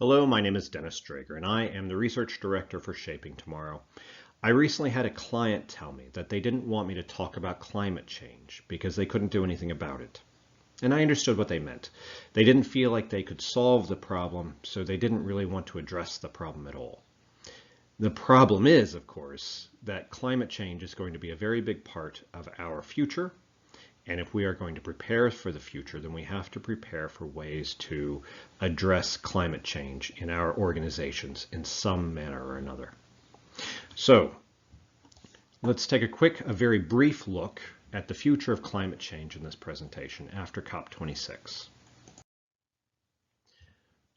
Hello, my name is Dennis Drager, and I am the Research Director for Shaping Tomorrow. I recently had a client tell me that they didn't want me to talk about climate change because they couldn't do anything about it. And I understood what they meant. They didn't feel like they could solve the problem, so they didn't really want to address the problem at all. The problem is, of course, that climate change is going to be a very big part of our future. And if we are going to prepare for the future, then we have to prepare for ways to address climate change in our organizations in some manner or another. So let's take a very brief look at the future of climate change in this presentation after COP26.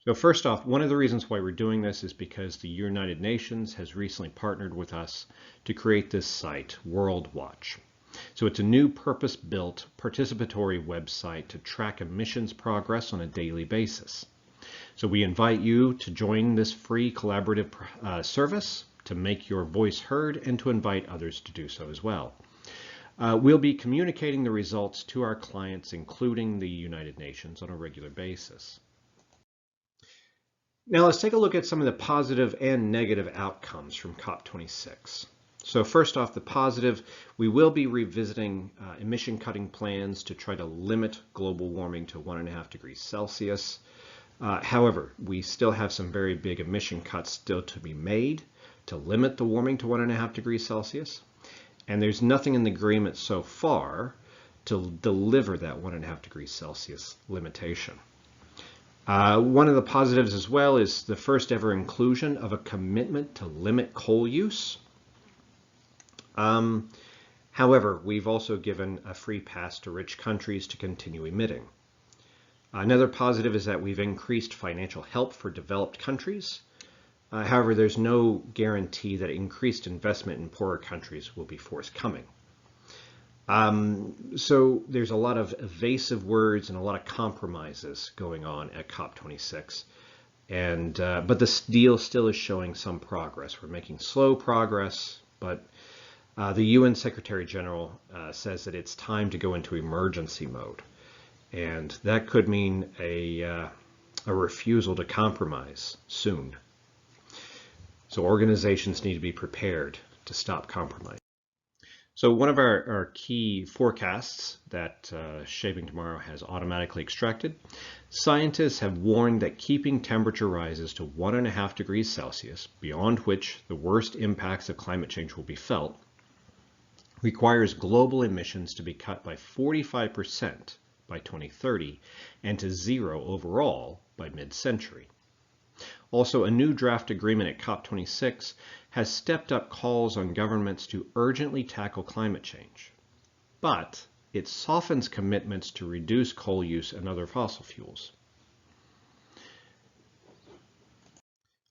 So first off, one of the reasons why we're doing this is because the United Nations has recently partnered with us to create this site, World Watch. So it's a new purpose-built participatory website to track emissions progress on a daily basis. So we invite you to join this free collaborative service to make your voice heard and to invite others to do so as well. We'll be communicating the results to our clients, including the United Nations, on a regular basis. Now let's take a look at some of the positive and negative outcomes from COP26. So first off, the positive, we will be revisiting emission cutting plans to try to limit global warming to 1.5 degrees Celsius. However, we still have some very big emission cuts still to be made to limit the warming to 1.5 degrees Celsius. And there's nothing in the agreement so far to deliver that 1.5 degrees Celsius limitation. One of the positives as well is the first ever inclusion of a commitment to limit coal use. However, we've also given a free pass to rich countries to continue emitting. Another positive is that we've increased financial help for developed countries. However, there's no guarantee that increased investment in poorer countries will be forthcoming. So there's a lot of evasive words and a lot of compromises going on at COP26. But this deal still is showing some progress. We're making slow progress, but the UN Secretary General says that it's time to go into emergency mode. And that could mean a refusal to compromise soon. So organizations need to be prepared to stop compromise. So one of our key forecasts that Shaping Tomorrow has automatically extracted, scientists have warned that keeping temperature rises to 1.5 degrees Celsius, beyond which the worst impacts of climate change will be felt, requires global emissions to be cut by 45% by 2030 and to zero overall by mid-century. Also, a new draft agreement at COP26 has stepped up calls on governments to urgently tackle climate change, but it softens commitments to reduce coal use and other fossil fuels.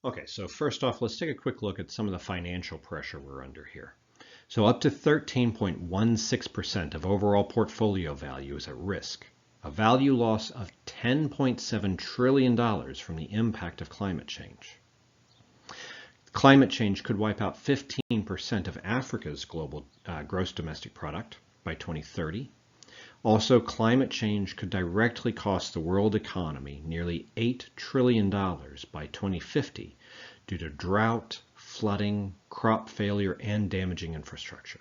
Okay, so first off, let's take a quick look at some of the financial pressure we're under here. So up to 13.16% of overall portfolio value is at risk, a value loss of $10.7 trillion from the impact of climate change. Climate change could wipe out 15% of Africa's global gross domestic product by 2030. Also, climate change could directly cost the world economy nearly $8 trillion by 2050 due to drought, flooding, crop failure, and damaging infrastructure.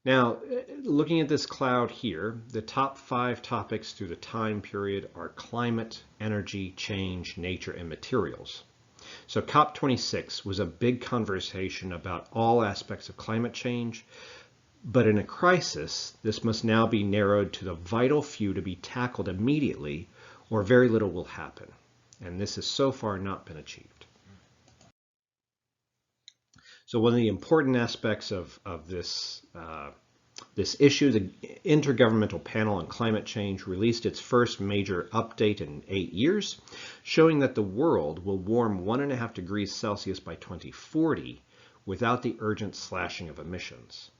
Now, looking at this cloud here, the top 5 topics through the time period are climate, energy, change, nature, and materials. So COP26 was a big conversation about all aspects of climate change, but in a crisis, this must now be narrowed to the vital few to be tackled immediately, or very little will happen. And this has so far not been achieved. So one of the important aspects of this issue, the Intergovernmental Panel on Climate Change released its first major update in 8 years, showing that the world will warm 1.5 degrees Celsius by 2040 without the urgent slashing of emissions.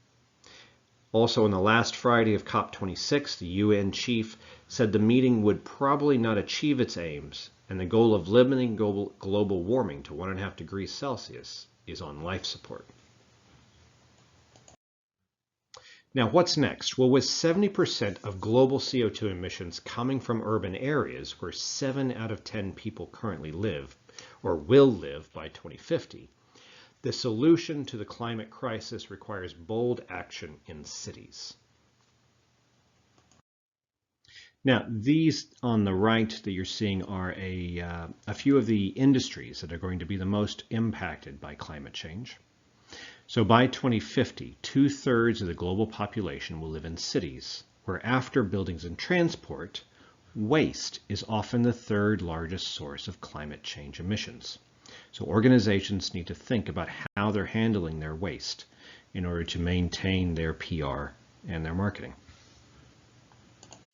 Also, on the last Friday of COP26, the UN chief said the meeting would probably not achieve its aims, and the goal of limiting global warming to 1.5 degrees Celsius is on life support. Now, what's next? Well, with 70% of global CO2 emissions coming from urban areas where 7 out of 10 people currently live or will live by 2050, the solution to the climate crisis requires bold action in cities. Now, these on the right that you're seeing are a few of the industries that are going to be the most impacted by climate change. So by 2050, 2/3 of the global population will live in cities, where after buildings and transport, waste is often the third largest source of climate change emissions. So organizations need to think about how they're handling their waste in order to maintain their PR and their marketing.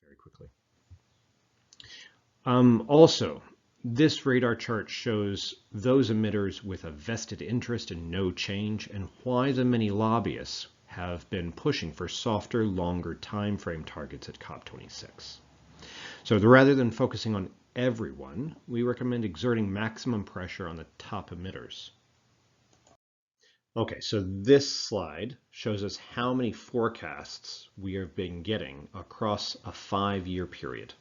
Very quickly. Also, this radar chart shows those emitters with a vested interest in no change and why the many lobbyists have been pushing for softer, longer time frame targets at COP26. So rather than focusing on everyone, we recommend exerting maximum pressure on the top emitters. Okay, so this slide shows us how many forecasts we have been getting across a 5-year period.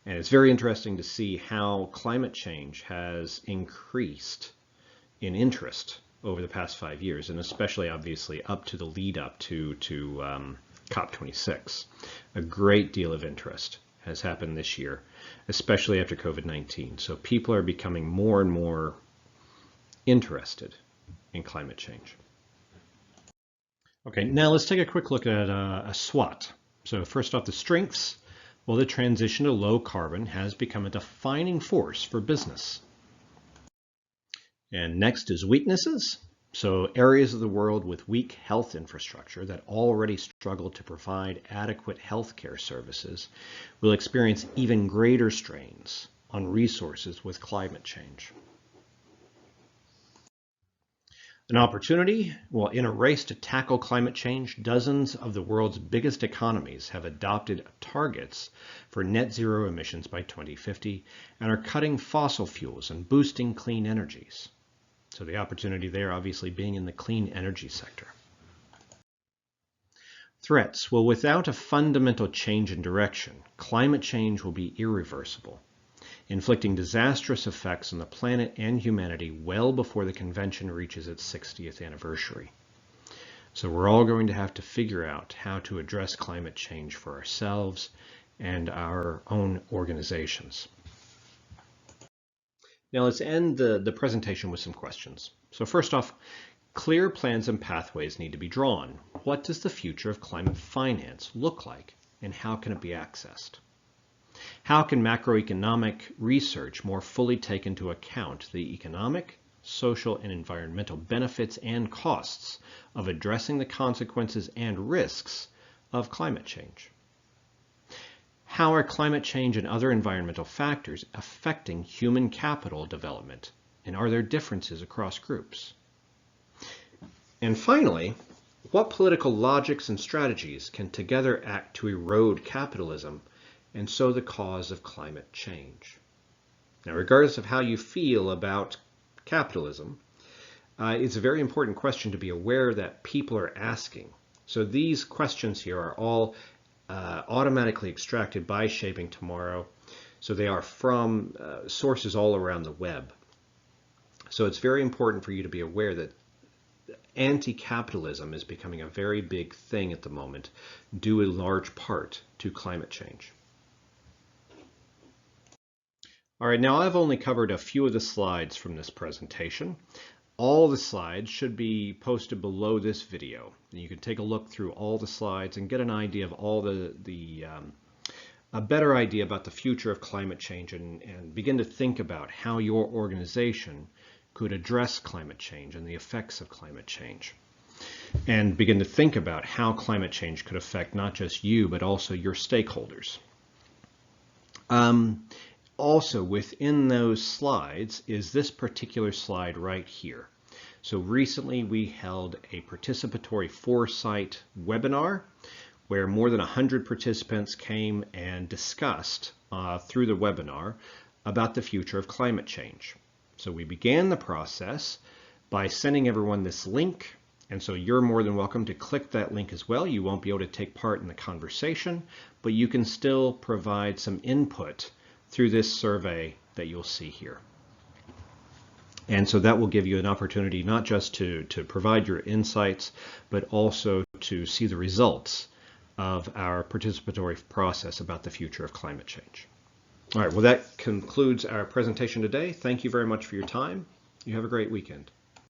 And it's very interesting to see how climate change has increased in interest over the past 5 years, and especially obviously up to the lead up to COP26. A great deal of interest has happened this year, especially after COVID-19. So people are becoming more and more interested in climate change. Okay, now let's take a quick look at a SWOT. So first off, the strengths. Well, the transition to low carbon has become a defining force for business. And next is weaknesses. So areas of the world with weak health infrastructure that already struggle to provide adequate healthcare services will experience even greater strains on resources with climate change. An opportunity? Well, in a race to tackle climate change, dozens of the world's biggest economies have adopted targets for net zero emissions by 2050 and are cutting fossil fuels and boosting clean energies. So the opportunity there obviously being in the clean energy sector. Threats. Well, without a fundamental change in direction, climate change will be irreversible, inflicting disastrous effects on the planet and humanity well before the convention reaches its 60th anniversary. So we're all going to have to figure out how to address climate change for ourselves and our own organizations. Now let's end the presentation with some questions. So first off, clear plans and pathways need to be drawn. What does the future of climate finance look like, and how can it be accessed? How can macroeconomic research more fully take into account the economic, social, and environmental benefits and costs of addressing the consequences and risks of climate change? How are climate change and other environmental factors affecting human capital development, and are there differences across groups? And finally, what political logics and strategies can together act to erode capitalism and so the cause of climate change? Now, regardless of how you feel about capitalism, it's a very important question to be aware that people are asking. So these questions here are all automatically extracted by Shaping Tomorrow. So they are from sources all around the web. So it's very important for you to be aware that anti-capitalism is becoming a very big thing at the moment, due in large part to climate change. All right, now I've only covered a few of the slides from this presentation. All the slides should be posted below this video. And you can take a look through all the slides and get an idea of all a better idea about the future of climate change and begin to think about how your organization could address climate change and the effects of climate change. And begin to think about how climate change could affect not just you, but also your stakeholders. Also within those slides is this particular slide right here. So recently we held a participatory foresight webinar where more than 100 participants came and discussed through the webinar about the future of climate change. So we began the process by sending everyone this link And so you're more than welcome to click that link as well. You won't be able to take part in the conversation, but you can still provide some input through this survey that you'll see here. And so that will give you an opportunity not just to provide your insights, but also to see the results of our participatory process about the future of climate change. All right, well, that concludes our presentation today. Thank you very much for your time. You have a great weekend.